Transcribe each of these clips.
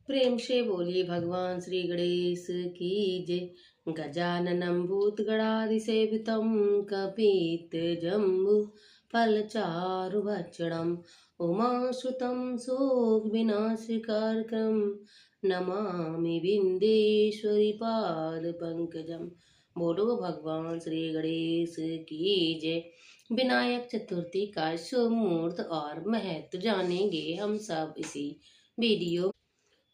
प्रेम से बोलिए भगवान श्री गणेश की जय। गजाननं भूतगणाधिसेवितं कपित्थजम्बू फलचारुभक्षणम् उमासुतं शोकविनाशकारकं नमामि विंदेश्वरी पादपंकजम। बोलो भगवान श्री गणेश की जय। विनायक चतुर्थी का शुभ मुहूर्त और महत्व जानेंगे हम सब इसी वीडियो।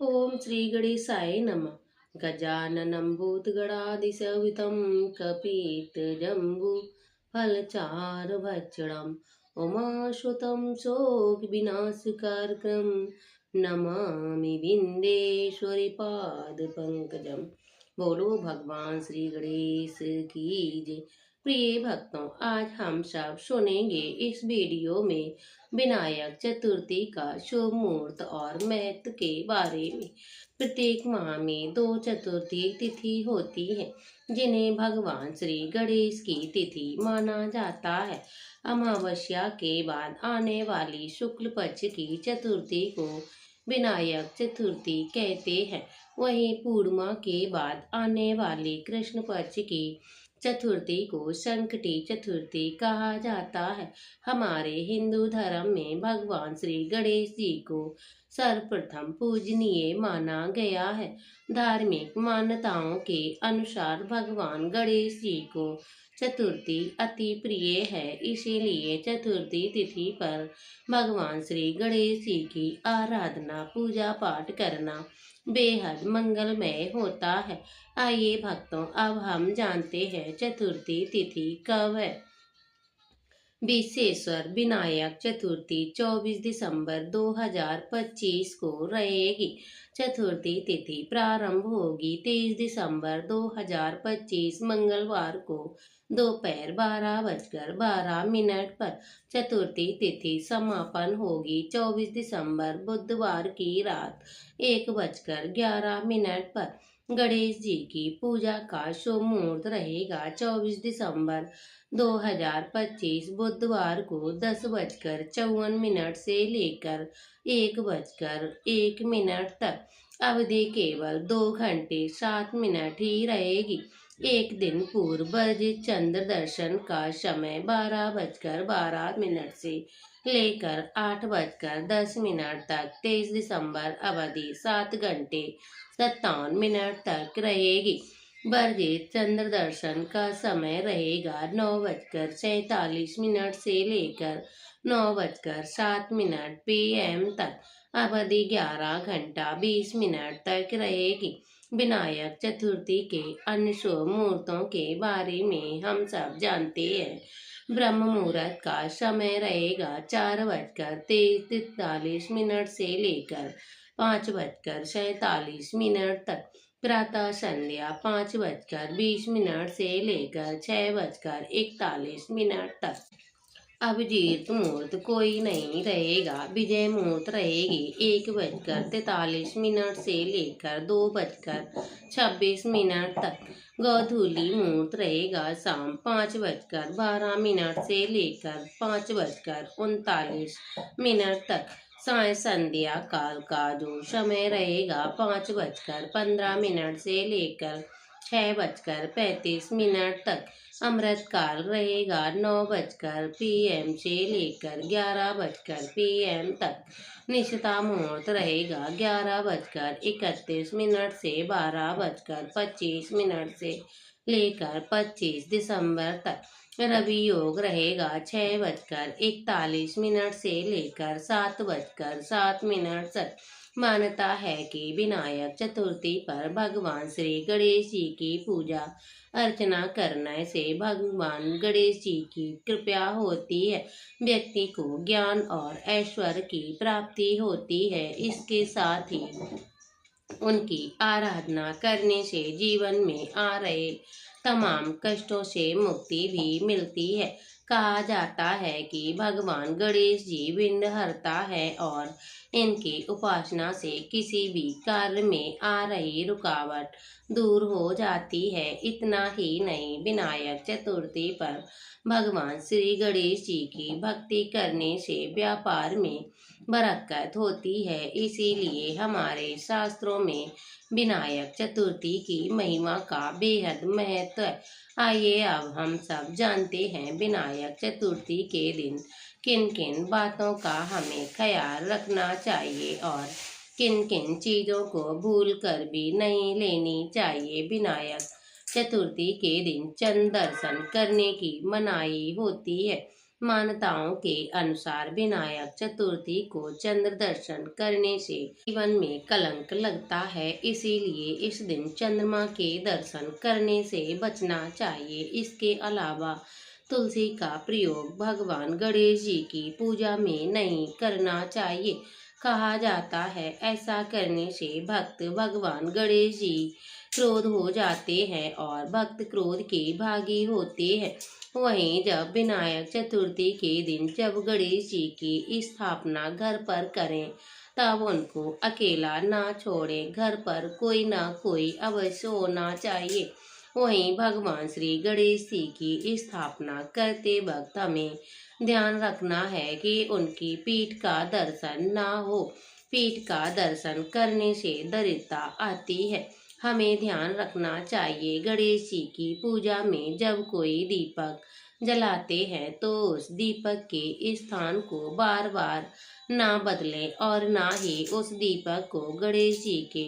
ओम श्री गणेशाय नमः। गजाननं भूतगणाधिसेवितं कपित्थजम्बू फलचारुभक्षणम् उमासुतं शोकविनाशकारकं नमामि विंदेश्वरी पादपंकजम। बोलो भगवान श्री गणेश की जय। प्रिय भक्तों, आज हम सब सुनेंगे इस वीडियो में विनायक चतुर्थी का शुभ मुहूर्त और महत्व के बारे में। प्रत्येक माह में दो चतुर्थी तिथि होती है जिन्हें भगवान श्री गणेश की तिथि माना जाता है। अमावस्या के बाद आने वाली शुक्ल पक्ष की चतुर्थी को विनायक चतुर्थी कहते हैं। वहीं पूर्णिमा के बाद आने वाली कृष्ण पक्ष की चतुर्थी को संकटी चतुर्थी कहा जाता है। हमारे हिंदू धर्म में भगवान श्री गणेश जी को सर्वप्रथम पूजनीय माना गया है। धार्मिक मान्यताओं के अनुसार भगवान गणेश जी को चतुर्थी अति प्रिय है, इसीलिए चतुर्थी तिथि पर भगवान श्री गणेश जी की आराधना पूजा पाठ करना बेहद मंगलमय होता है। आइए भक्तों, अब हम जानते हैं चतुर्थी तिथि कब है। विश्वेश्वर विनायक चतुर्थी 24 दिसंबर 2025 को रहेगी। चतुर्थी तिथि प्रारंभ होगी 23 दिसंबर 2025 मंगलवार को दोपहर 12:12 पर। चतुर्थी तिथि समापन होगी 24 दिसंबर बुधवार की रात 1:11 पर। गणेश जी की पूजा का शुभ मुहूर्त रहेगा 24 दिसंबर 2025 बुधवार को 10:54 से लेकर 1:01 तक। अवधि केवल 2 घंटे 7 मिनट ही रहेगी। एक दिन पूर्व वर्जित चंद्र दर्शन का समय 12:12 से लेकर 8:10 तक। 23 दिसंबर अवधि 7 घंटे 57 तक रहेगी। वर्जित चंद्र दर्शन का समय रहेगा 9:47 से लेकर 9:07 PM तक। अवधि 11 घंटा 20 मिनट तक रहेगी। विनायक चतुर्थी के अन्य शुभ मुहूर्तों के बारे में हम सब जानते हैं। ब्रह्म मुहूर्त का समय रहेगा 4:43 से लेकर 5:47 तक। प्रातः संध्या 5:20 से लेकर 6:41 तक। अभिजीत मुहूर्त कोई नहीं रहेगा। विजय मुहूर्त रहेगी 1:43 से लेकर 2:26 तक। गोधूली मुहूर्त रहेगा शाम 5:12 से लेकर 5:39 तक। साय संध्या काल का जो समय रहेगा 5:15 से लेकर 6:35 तक। अमृत काल रहेगा 9:00 PM से लेकर 11:00 PM तक। निशिता मुहूर्त रहेगा 11:31 से 12:25 से लेकर 25 दिसंबर तक। रवि योग रहेगा 6:41 से लेकर 7:07 तक। मान्यता है कि विनायक चतुर्थी पर भगवान श्री गणेश जी की पूजा अर्चना करने से भगवान गणेश जी की कृपा होती है। व्यक्ति को ज्ञान और ऐश्वर्य की प्राप्ति होती है। इसके साथ ही उनकी आराधना करने से जीवन में आ रहे तमाम कष्टों से मुक्ति भी मिलती है। कहा जाता है कि भगवान गणेश जी विघ्नहर्ता है और इनकी उपासना से किसी भी कार्य में आ रही रुकावट दूर हो जाती है। इतना ही नहीं, विनायक चतुर्थी पर भगवान श्री गणेश जी की भक्ति करने से व्यापार में बरकत होती है। इसीलिए हमारे शास्त्रों में विनायक चतुर्थी की महिमा का बेहद महत्व है। आइए अब हम सब जानते हैं विनायक चतुर्थी के दिन किन किन बातों का हमें ख्याल रखना चाहिए और किन किन चीज़ों को भूल कर भी नहीं लेनी चाहिए। विनायक चतुर्थी के दिन चंद्र दर्शन करने की मनाही होती है। मान्यताओं के अनुसार विनायक चतुर्थी को चंद्र दर्शन करने से जीवन में कलंक लगता है, इसीलिए इस दिन चंद्रमा के दर्शन करने से बचना चाहिए। इसके अलावा तुलसी का प्रयोग भगवान गणेश जी की पूजा में नहीं करना चाहिए। कहा जाता है ऐसा करने से भक्त भगवान गणेश जी क्रोध हो जाते हैं और भक्त क्रोध के भागी होते हैं। वहीं जब विनायक चतुर्थी के दिन जब गणेश जी की स्थापना घर पर करें तब उनको अकेला ना छोड़ें, घर पर कोई ना कोई अवश्य होना चाहिए। वहीं भगवान श्री गणेश जी की स्थापना करते वक्त हमें ध्यान रखना है कि उनकी पीठ का दर्शन ना हो। पीठ का दर्शन करने से दरिद्रता आती है। हमें ध्यान रखना चाहिए गणेश जी की पूजा में जब कोई दीपक जलाते हैं तो उस दीपक के स्थान को बार बार ना बदलें और ना ही उस दीपक को गणेश जी के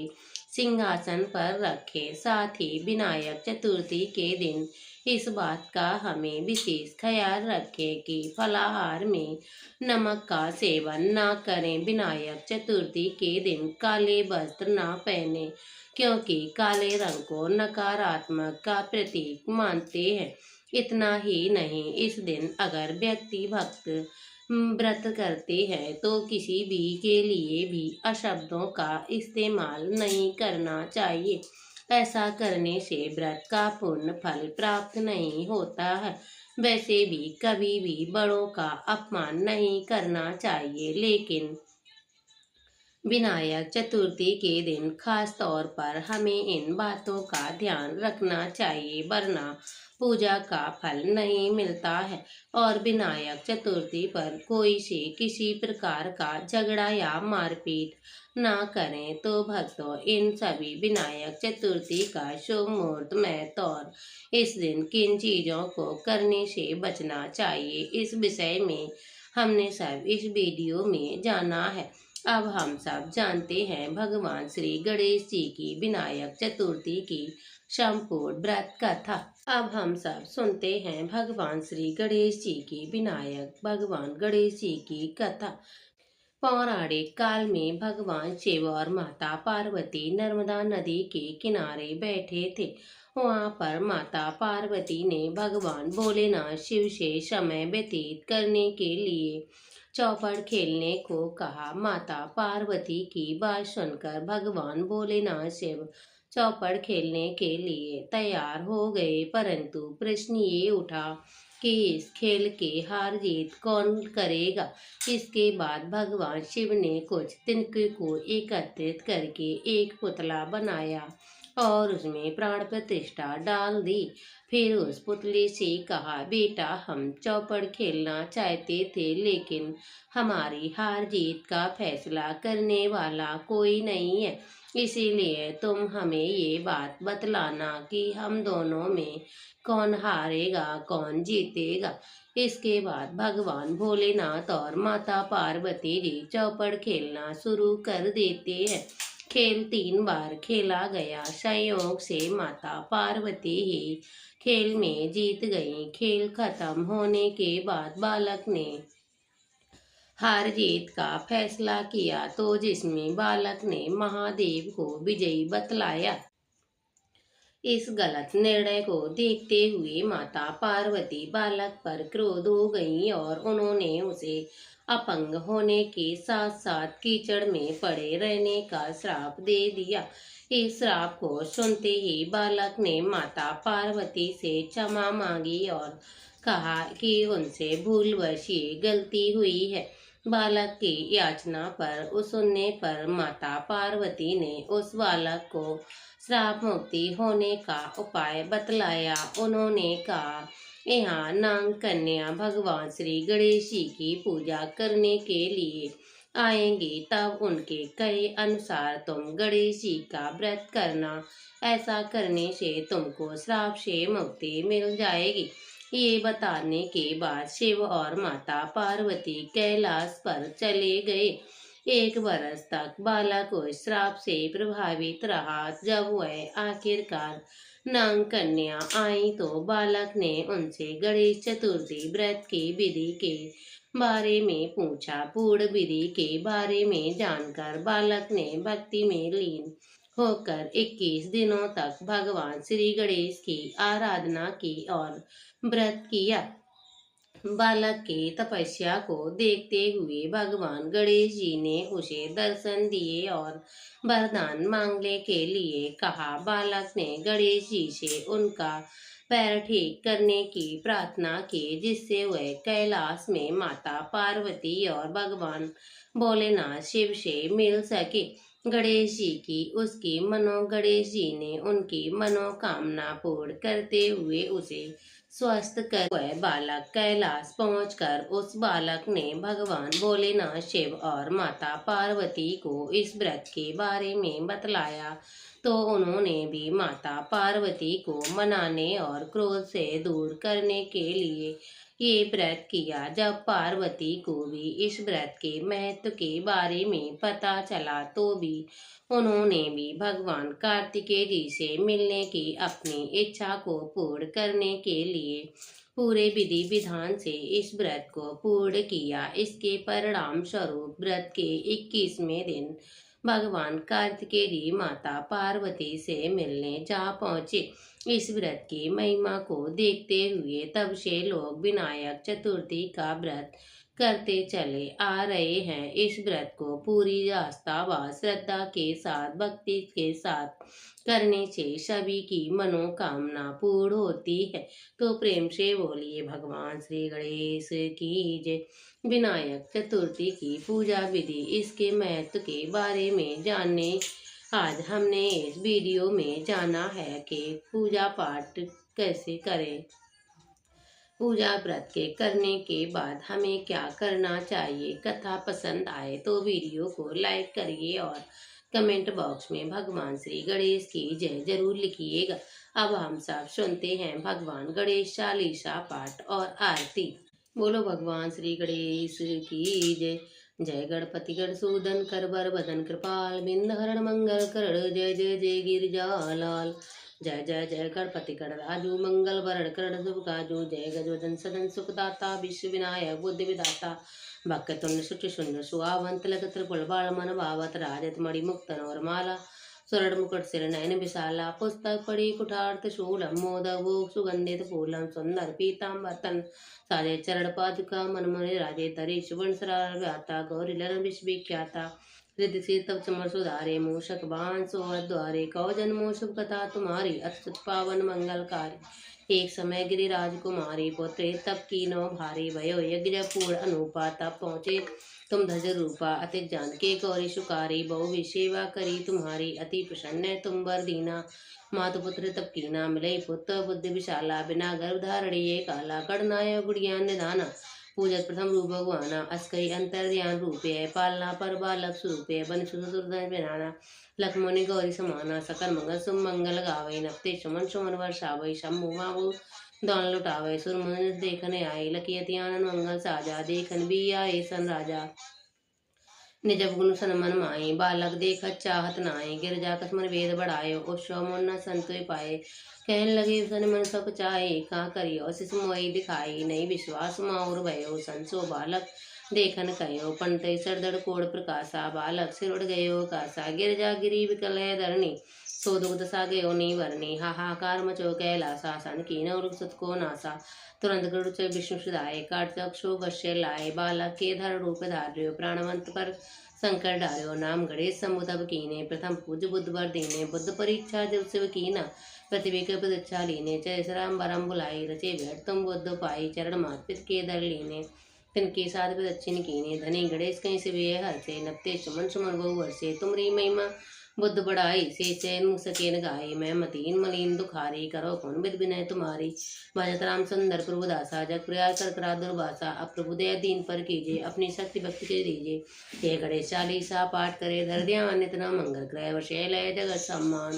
सिंहासन पर रखें। साथ ही विनायक चतुर्थी के दिन इस बात का हमें विशेष ख्याल रखें कि फलाहार में नमक का सेवन ना करें। विनायक चतुर्थी के दिन काले वस्त्र ना पहने, क्योंकि काले रंग को नकारात्मक का प्रतीक मानते हैं। इतना ही नहीं, इस दिन अगर व्यक्ति भक्त व्रत करते हैं तो किसी भी के लिए भी अशब्दों का इस्तेमाल नहीं करना चाहिए। ऐसा करने से व्रत का पूर्ण फल प्राप्त नहीं होता है। वैसे भी कभी भी बड़ों का अपमान नहीं करना चाहिए, लेकिन विनायक चतुर्थी के दिन खास तौर पर हमें इन बातों का ध्यान रखना चाहिए, वरना पूजा का फल नहीं मिलता है। और विनायक चतुर्थी पर कोई से किसी प्रकार का झगड़ा या मारपीट ना करें। तो भक्तों, इन सभी विनायक चतुर्थी का शुभ मुहूर्त महत्व और इस दिन किन चीज़ों को करने से बचना चाहिए, इस विषय में हमने सब इस वीडियो में जाना है। अब हम सब जानते हैं भगवान श्री गणेश जी की विनायक चतुर्थी की संपूर्ण व्रत कथा। अब हम सब सुनते हैं भगवान श्री गणेश जी की विनायक भगवान गणेश जी की कथा। पौराणिक काल में भगवान शिव और माता पार्वती नर्मदा नदी के किनारे बैठे थे। वहाँ पर माता पार्वती ने भगवान भोलेनाथ शिव से समय व्यतीत करने के लिए चौपड़ खेलने को कहा। माता पार्वती की बात सुनकर भगवान भोलेनाथ शिव चौपड़ खेलने के लिए तैयार हो गए, परंतु प्रश्न ये उठा कि इस खेल के हार जीत कौन करेगा। इसके बाद भगवान शिव ने कुछ तिनके को एकत्रित करके एक पुतला बनाया और उसमें प्राण प्रतिष्ठा डाल दी। फिर उस पुतले से कहा, बेटा, हम चौपड़ खेलना चाहते थे, लेकिन हमारी हार जीत का फैसला करने वाला कोई नहीं है, इसीलिए तुम हमें ये बात बतलाना कि हम दोनों में कौन हारेगा कौन जीतेगा। इसके बाद भगवान भोलेनाथ और माता पार्वती जी चौपड़ खेलना शुरू कर देते हैं। खेल 3 बार खेला गया। संयोग से माता पार्वती ही खेल में जीत गई। खेल खत्म होने के बाद बालक ने हार जीत का फैसला किया, तो जिसमें बालक ने महादेव को विजयी बतलाया। इस गलत निर्णय को देखते हुए माता पार्वती बालक पर क्रोध हो गई और उन्होंने उसे अपंग होने के साथ साथ कीचड़ में पड़े रहने का श्राप दे दिया। इस श्राप को सुनते ही बालक ने माता पार्वती से क्षमा मांगी और कहा कि उनसे भूलवश ये गलती हुई है। बालक की याचना पर सुनने पर माता पार्वती ने उस बालक को श्राप मुक्ति होने का उपाय बतलाया। उन्होंने कहा, यहाँ नाग कन्या भगवान श्री गणेश जी की पूजा करने के लिए आएंगे तब उनके कहे अनुसार तुम गणेश जी का व्रत करना। ऐसा करने से तुमको श्राप से मुक्ति मिल जाएगी। ये बताने के बाद शिव और माता पार्वती कैलाश पर चले गए। एक बरस तक बालक उस श्राप से प्रभावित रहा। जब वह आखिरकार नाग कन्या आई तो बालक ने उनसे गणेश चतुर्थी व्रत की विधि के बारे में पूछा। पूर्ण विधि के बारे में जानकर बालक ने भक्ति में लीन होकर 21 दिनों तक भगवान श्री गणेश की आराधना की और व्रत किया। बालक के तपस्या को देखते हुए भगवान गणेश जी ने उसे दर्शन दिए और वरदान मांगने के लिए कहा। बालक ने गणेश जी से उनका पैर ठीक करने की प्रार्थना की, जिससे वह कैलाश में माता पार्वती और भगवान भोलेनाथ शिव से मिल सके। गणेश जी की उसकी गणेश जी ने उनकी मनोकामना पूर्ण करते हुए उसे स्वस्थ कर वह बालक कैलाश पहुंचकर उस बालक ने भगवान भोलेनाथ शिव और माता पार्वती को इस व्रत के बारे में बतलाया तो उन्होंने भी माता पार्वती को मनाने और क्रोध से दूर करने के लिए ये व्रत किया। जब पार्वती को भी इस व्रत के महत्व के बारे में पता चला तो भी उन्होंने भी भगवान कार्तिकेय जी से मिलने की अपनी इच्छा को पूर्ण करने के लिए पूरे विधि विधान से इस व्रत को पूर्ण किया। इसके परिणाम स्वरूप व्रत के 21वें दिन भगवान कार्तिकेय जी माता पार्वती से मिलने जा पहुंचे। इस व्रत की महिमा को देखते हुए तब से लोग विनायक चतुर्थी का व्रत करते चले आ रहे हैं। इस व्रत को पूरी आस्था व श्रद्धा के साथ भक्ति के साथ करने से सभी की मनोकामना पूर्ण होती है। तो प्रेम से बोलिए भगवान श्री गणेश की जय। विनायक चतुर्थी की पूजा विधि, इसके महत्व के बारे में जानने आज हमने इस वीडियो में जाना है कि पूजा पाठ कैसे करें। पूजा व्रत के करने के बाद हमें क्या करना चाहिए। कथा पसंद आए तो वीडियो को लाइक करिए और कमेंट बॉक्स में भगवान श्री गणेश की जय जरूर लिखिएगा। अब हम सब सुनते हैं भगवान गणेश चालीसा पाठ और आरती। बोलो भगवान श्री गणेश की जय। जय गणपति गणसूदन कर बर बदन कृपाल बिंद हरण मंगल करण जय जय जय गिरिजालाल। जय जय जय गणपति गणराजू मंगल वरण करण शुभ काजू। जय गजोदन सदन सुखदाता विश्व विनायक बुद्धि विदाता भक्तुंड सुच शून्य सुहावंत लग त्रिपुल बाल मन भावत राजत मणि मुक्त नवरमाला स्वर्ण मुकुट सिर नयन विशाला। पुस्तक पढ़ी कुठार्थ शूलम मोदक भोग सुगंधित फूलम सुंदर पीताम्बर तन साजे चरण पादुका मन मोहि राजे तरी सुवर्ण सरार व्याता गौरी लरण विश्व विख्याता। रिद्धि सिद्धि तव चमर सुधारे मूषक बाण सोहत द्वारे कौ जन्मो शुभ कथा तुम्हारी अच्युत पावन मंगलकारी। एक समय गिरिराज कुमारी पुत्र तब कीनो भारी भयो यज्ञ पूर्ण अनुपा तब पहुँचे तुम धज रूपा अति जान के गौरी सुकारी। बहु भी सेवा करी तुम्हारी अति प्रसन्न तुम वर दीना। मातु पुत्र तब कीना मिले पुत्र बुद्धि विशाला बिना गर्भ धारणी ये काला गणनाय गुड़ियान निधाना। पूजत प्रथम रूप भगवाना अस्कई अंतर ध्यान रूपे पालना पर बालक स्वरूपे बन सुदुर्दन बनाना। लक्ष्मणि गौरी समाना सकल मंगल सुम मंगल गावे नपते सुमन सुमन वर्षावै शंभु माहु दौन लुटावे। सुरमुनि देखने आए लकियति आनंद मंगल साजा देखन भी आए सन राजा। निज गुण सन मन माए बालक देखत चाहत नाए। गिरजा कसमन वेद बढ़ायो उत्सव मुन्न संतोय पाए। कहन लगे सन मन सब चाहे का करियो शिशु मोहि दिखाई। नहीं विश्वास माउर भयो संसो बालक देखन कयो। पंत सरदड़ कोड़ प्रकाशा बालक सिर उड़ गयो कासा। गिरजा गिरी विकल धरणी सो दुग्ध सा गयो नी वरणी। हाहाकार मचो कैलासा सन की नवरुसत को नासा। तुरंत गरुड़ से विष्णु सुधाए काट चक्षु गश्य लाए। बालक के धर रूप धार्यो प्राणवंत पर शंकर डार्यो। नाम गणेश समुदब कीने प्रथम पूज बुद्ध वर दीने। बुद्ध परीक्षा जब शिव कीना पृथ्वी के पदच्छा लीने। जय राम बरम बुलाई रचे भेट तुम बुद्ध पाई। चरण मात पित के दर लीने तिनके साथ दक्षिण कीने। धनी गणेश कहीं से वे हर से नपते सुमन सुमन बहु वर्षे। तुमरी महिमा बुद्ध बढ़ाई से चैन सके न गाई, मैं मतीन मलीन दुखारी, करो कौन बिद विनय तुम्हारी। भजत राम सुंदर प्रभु दासा, जग प्रयाग कर करा दुर्वासा, अब प्रभु दया दीन पर कीजिए, अपनी शक्ति भक्ति के दीजिए। हे गणेश चालीसा पाठ करे, धर ध्या नित न मंगल क्रय वशे लय जगत सम्मान,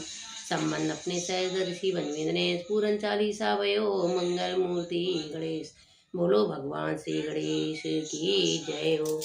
संबंध अपने सहज ऋषि बन विदनेश, पूरन चालीसा वयो मंगल मूर्ति गणेश। बोलो भगवान श्री गणेश की जय हो।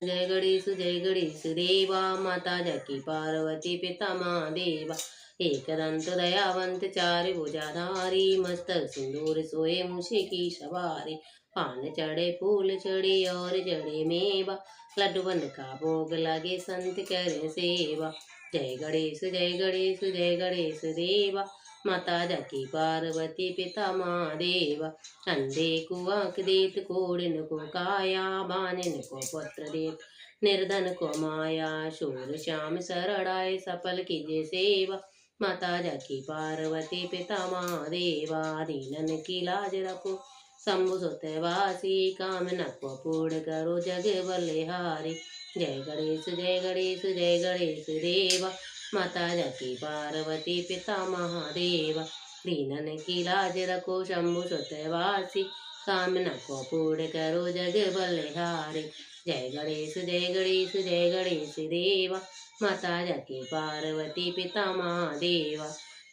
जय गणेश देवा, माता जकी पार्वती पिता महादेवा, एक दंत दयावंत चारि भुजाधारी, मस्तक सिंदूर सोए मूछे की सवारी, पान चढ़े फूल चढ़े और चढ़े मेवा, लड्डू बन का भोग लगे संत करे सेवा। जय गणेश जय गणेश जय गणेश देवा, माता जकी पार्वती पिता महादेवा, अंधे को आंख देत, कोड़िन को काया, बानिन को पुत्र देत, निर्धन को माया, शूर श्याम शरणाय, सफल कीजिए सेवा। माता जकी पार्वती पिता महादेवा, दीनन की लाज रखो शंभु सुत वासी, कामना को पूर्ण करो जग बलिहारी। जय गणेश जय गणेश जय गणेश देवा, माता जकी पार्वती पिता महादेवा, दीनन की लाज रखो शंभु सुत वासी, कामना को पूर्ण करो जग बलिहारी। जय गणेश जय गणेश जय गणेश देवा, माता जकी पार्वती पिता महादेवा।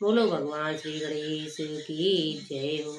बोलो भगवान श्री गणेश की जय हो।